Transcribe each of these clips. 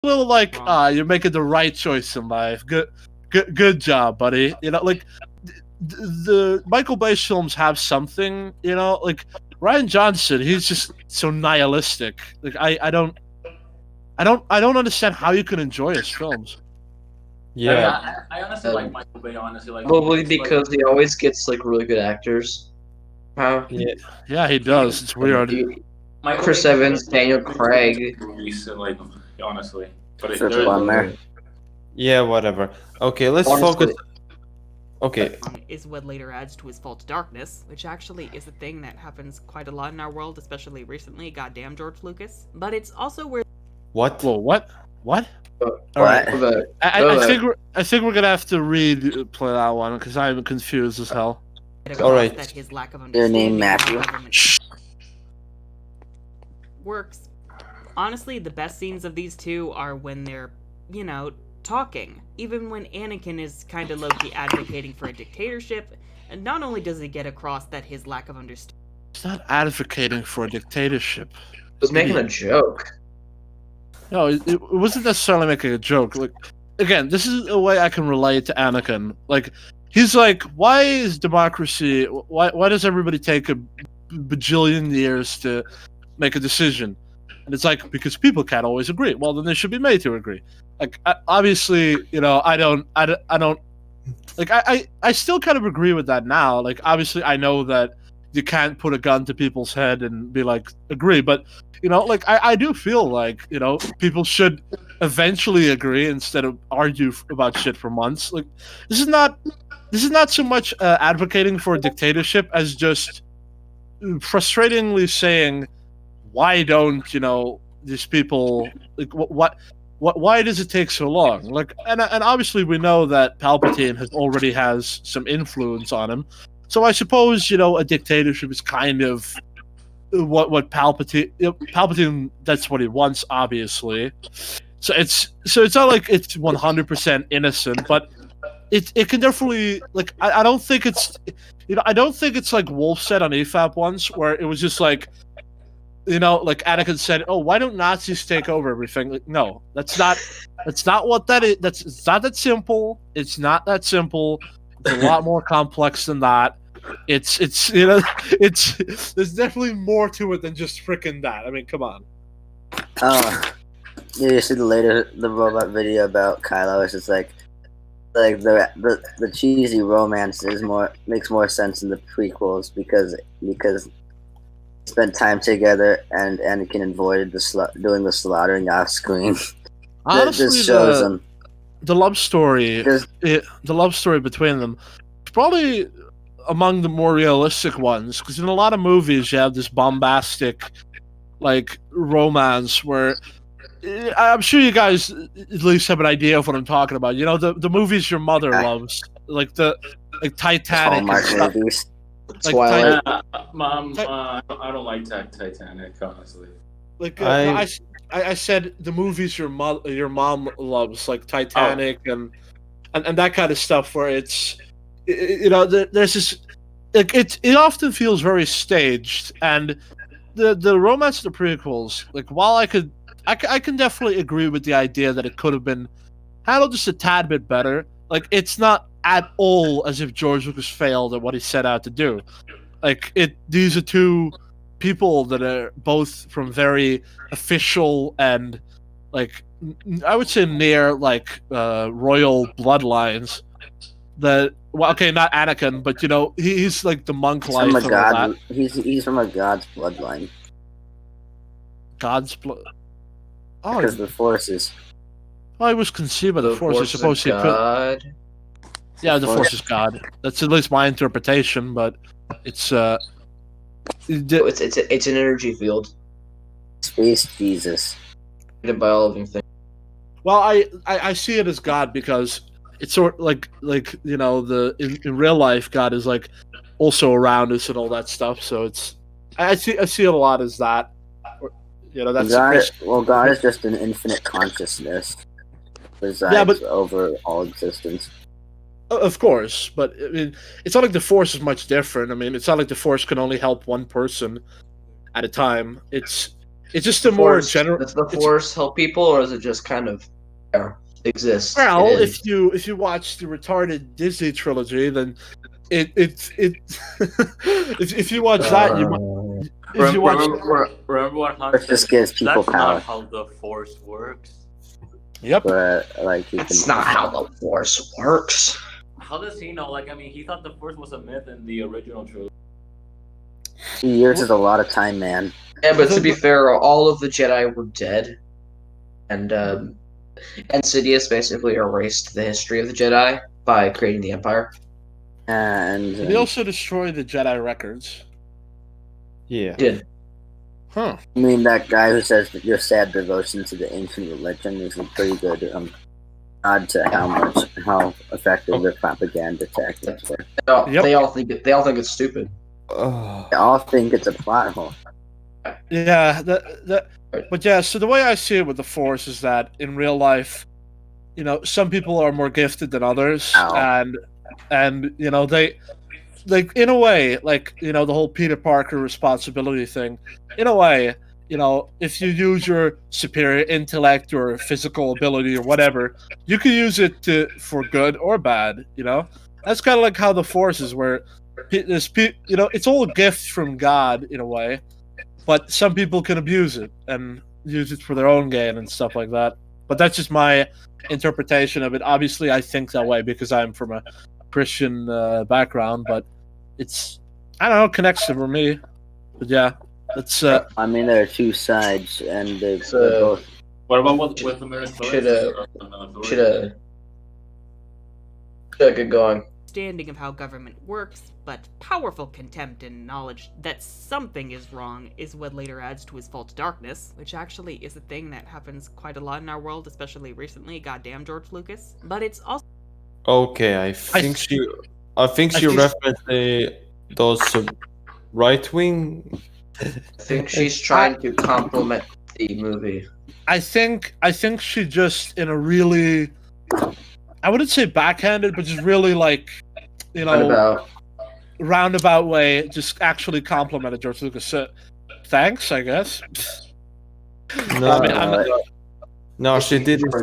little like, you're making the right choice in life. Good job, buddy. You know, like the Michael Bay films have something. You know, like Ryan Johnson, he's just so nihilistic. Like I don't understand how you can enjoy his films. Yeah, I honestly like Michael Bay. Honestly, like Probably because he always gets like really good actors. Yeah, he does. It's weird. Chris Evans, Daniel Craig. Like, honestly, but It's a bummer. Yeah, whatever. Okay, let's Honestly- focus. Okay, Is what later adds to his fall to darkness, which actually is a thing that happens quite a lot in our world, especially recently. Goddamn George Lucas. But it's also where what? Whoa, what? All What? right. I think we're gonna have to play that one because I'm confused as hell. All right. that his lack of Your name, understanding Matthew. of how government works. Honestly, the best scenes of these two are when they're, you know, talking. Even when Anakin is kind of low-key advocating for a dictatorship, and not only does he get across that his lack of understanding. He's not advocating for a dictatorship. He was making a joke. No, it wasn't necessarily making a joke. Like, again, this is a way I can relate to Anakin. Like, he's like, why is democracy? Why does everybody take a bajillion years to make a decision? And it's like, because people can't always agree. Well, then they should be made to agree. Like, obviously, you know, I don't. Like, I still kind of agree with that now. Like, obviously, I know that you can't put a gun to people's head and be like, agree. But, you know, like, I do feel like, you know, people should eventually agree instead of argue about shit for months. Like, this is not so much advocating for a dictatorship as just frustratingly saying, why don't, you know, these people, like, why does it take so long? Like, and obviously we know that Palpatine already has some influence on him. So I suppose, you know, a dictatorship is kind of what Palpatine, that's what he wants, obviously. So it's not like it's 100% innocent, but it can definitely, like, I don't think it's, you know, I don't think it's like Wolf said on EFAP once, where it was just like, you know, like Anakin said, "Oh, why don't Nazis take over everything?" Like, no, that's not what that is. It's not that simple. It's not that simple. It's a lot more complex than that. It's you know, there's definitely more to it than just freaking that. I mean, come on. Oh, you see the robot video about Kylo. It's just like the cheesy romance makes more sense in the prequels because they spent time together and Anakin avoided doing the slaughtering off screen. Honestly, just shows them the love story. The love story between them is probably among the more realistic ones, because in a lot of movies you have this bombastic, like, romance where I'm sure you guys at least have an idea of what I'm talking about. You know, the movies your mother loves, like Titanic. Hallmark movies. Like Twilight. Mom, I don't like Titanic, honestly. Like I said, the movies your mom loves, like Titanic and that kind of stuff, where it's, you know, there's this, like, it often feels very staged, and the romance of the prequels, like, while I can definitely agree with the idea that it could have been handled just a tad bit better. Like, it's not at all as if George Lucas failed at what he set out to do. Like, these are two people that are both from very official and, like, I would say near, like, royal bloodlines. That, well, okay, not Anakin, but, you know, he's like the monk life and all that. He's from a god's bloodline. God's blood. Oh, Because the forces. well, he was conceived by the Force. I suppose he could. God. Yeah, the Force is God. That's at least my interpretation, but it's It's an energy field Space Jesus. created by all living things. well, I see it as God because it's sort of like you know, in real life God is like also around us and all that stuff. So it's I see it a lot as that. You know, that's God is just an infinite consciousness. Resides over all existence. Of course, but I mean, it's not like the Force is much different. I mean, it's not like the Force can only help one person at a time. It's It's just a more Force, general. does the Force help people, or is it just kind of exist? Well, It is. if you watch the retarded Disney trilogy, then it if you watch that, if you watch Remember what Hans It just said? gives people That's power. not how the Force works. yep. But like you That's can, not how the Force works. How does he know? Like, I mean, he thought the Force was a myth in the original trilogy. 2 years is a lot of time, man. Yeah, but to be fair, all of the Jedi were dead, and Sidious basically erased the history of the Jedi by creating the Empire. And They also destroyed the Jedi records. Yeah. Did Huh. I mean, that guy who says that your sad devotion to the ancient religion is a pretty good nod to how effective their propaganda tactics were. Yep. they all think it's stupid. They all think it's a plot hole. Yeah, but yeah, so the way I see it with the Force is that in real life, you know, some people are more gifted than others, Ow. and you know they, like in a way, like you know the whole Peter Parker responsibility thing. In a way, you know, if you use your superior intellect or physical ability or whatever, you can use it for good or bad. You know, that's kind of like how the Force is, where you know, it's all a gift from God in a way. But some people can abuse it and use it for their own gain and stuff like that. But that's just my interpretation of it. Obviously, I think that way because I'm from a Christian background, but it's, I don't know, connects to for me. But yeah, it's I mean, there are two sides, and they're So- both. What about with American Should get going. Understanding of how government works, but powerful contempt and knowledge that something is wrong is what later adds to his false darkness, which actually is a thing that happens quite a lot in our world, especially recently. Goddamn George Lucas. But it's also Okay, I think she referenced those right wing. I think she's trying to compliment the movie. I think she just in a really, I wouldn't say backhanded, but just really like, you know, roundabout way, just actually complimented George Lucas. So, thanks, I guess. No, I mean, no, she didn't.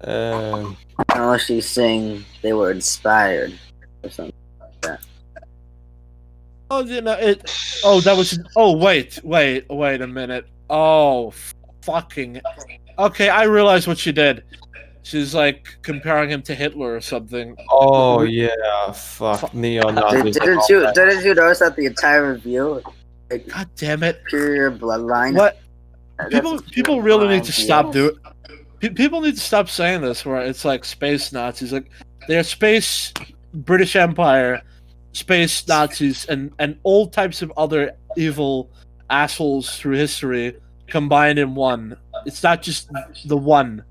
No, she's saying they were inspired or something like that. Oh, you know it. Oh, that was. Oh, wait a minute. Oh, fucking. Okay, I realized what she did. She's like comparing him to Hitler or something. Oh yeah, fuck neo-Nazis. Didn't you notice that the entire review? Like, God damn it! pure bloodline. What? That's People pure really need bloodline, to stop yes. doing. People need to stop saying this. Where it's like space Nazis, like they're space British Empire, space Nazis, and all types of other evil assholes through history combined in one. It's not just the one.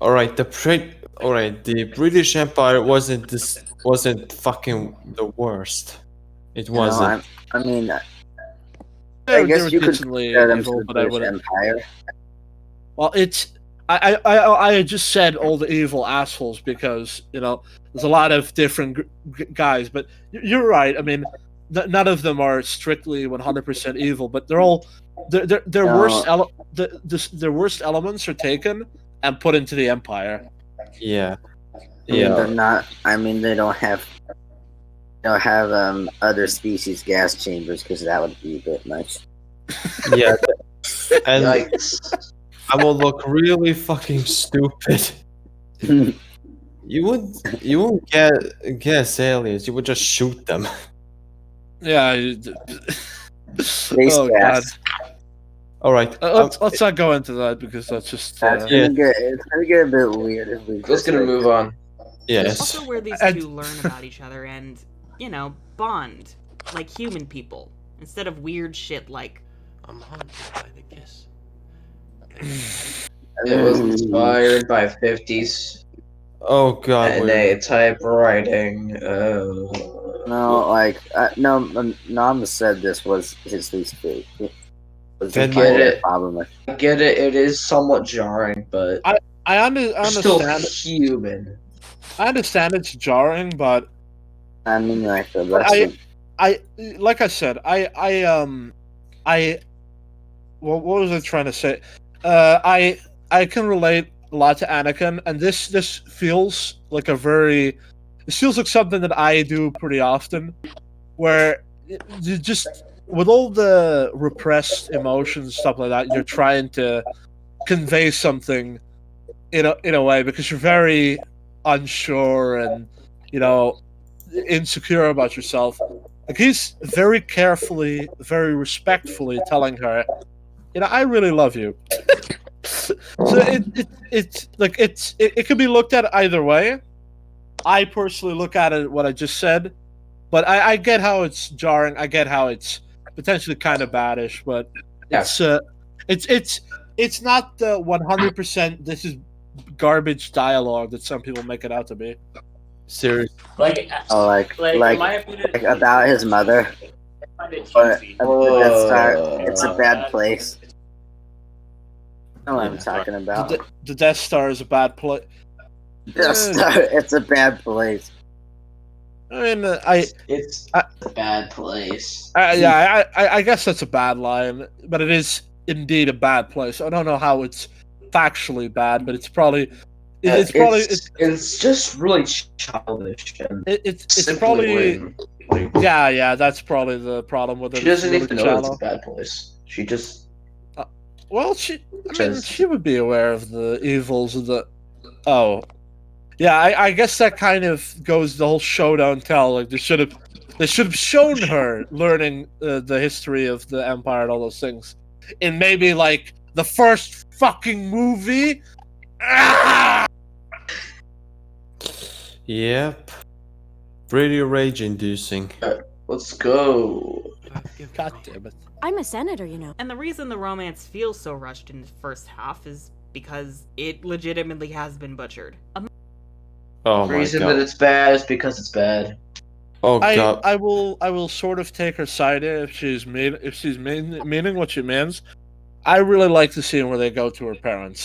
All right, the British Empire wasn't fucking the worst. It You know, wasn't. I mean, They I were guess you could decently compare them to evil, the but I British wouldn't. Empire. Well, it's I just said all the evil assholes because you know there's a lot of different guys, but you're right. I mean, none of them are strictly 100% evil, but they're all their No. their worst elements are taken and put into the Empire. Yeah, I mean, yeah. they're not. I mean, they don't have other species gas chambers because that would be a bit much. Yeah, and Yikes. I will look really fucking stupid. You wouldn't guess aliens. You would just shoot them. Yeah. Space Oh gas. God. All right. Let's not go into that because that's just. That's Yeah. it's gonna get a bit weird if we. Let's gonna move on. Yes. also where these And- two learn about each other and, you know, bond like human people instead of weird shit like I'm haunted by the kiss. It was inspired by 50s Oh God. and wait. a typewriting. No, like Nam said this was his least favorite. Was Then the get it. problem with I get it. It is somewhat jarring, but I still understand. human. I understand it's jarring, but I mean, like the rest of like I said, what was I trying to say? I can relate a lot to Anakin, and this feels like this feels like something that I do pretty often, where you just with all the repressed emotions stuff like that, you're trying to convey something in a way because you're very unsure and insecure about yourself. Like he's very carefully, very respectfully telling her, I really love you. So it could be looked at either way. I personally look at it what I just said, but I get how it's jarring. I get how it's potentially kind of baddish, but it's not the 100%. This is garbage dialogue that some people make it out to be. Seriously. Like, Oh, like in my opinion, about his mother. I find it Or cheesy. the Death Star. It's a bad place. I know what I'm talking about. The Death Star is a bad place. Death Star. It's a bad place. I mean, It's I- a bad place. I guess that's a bad line, but it is indeed a bad place. I don't know how it's factually bad, but it's probably It's just really childish. And it's simply probably lame. Like, yeah. That's probably the problem with it. she doesn't It's even really know it's shallow. a bad place. She just Well, she Just- would be aware of the evils of the. Oh, yeah. I guess that kind of goes the whole show don't tell. Like they should have shown her learning the history of the Empire and all those things, in maybe like the first fucking movie. Ah! Yep. Pretty rage-inducing. let's go. God damn it. I'm a senator, you know. And the reason the romance feels so rushed in the first half is because it legitimately has been butchered. Oh The my reason god. that it's bad is because it's bad. Oh god. I will sort of take her side here if she's meaning what she means. I really like the scene where they go to her parents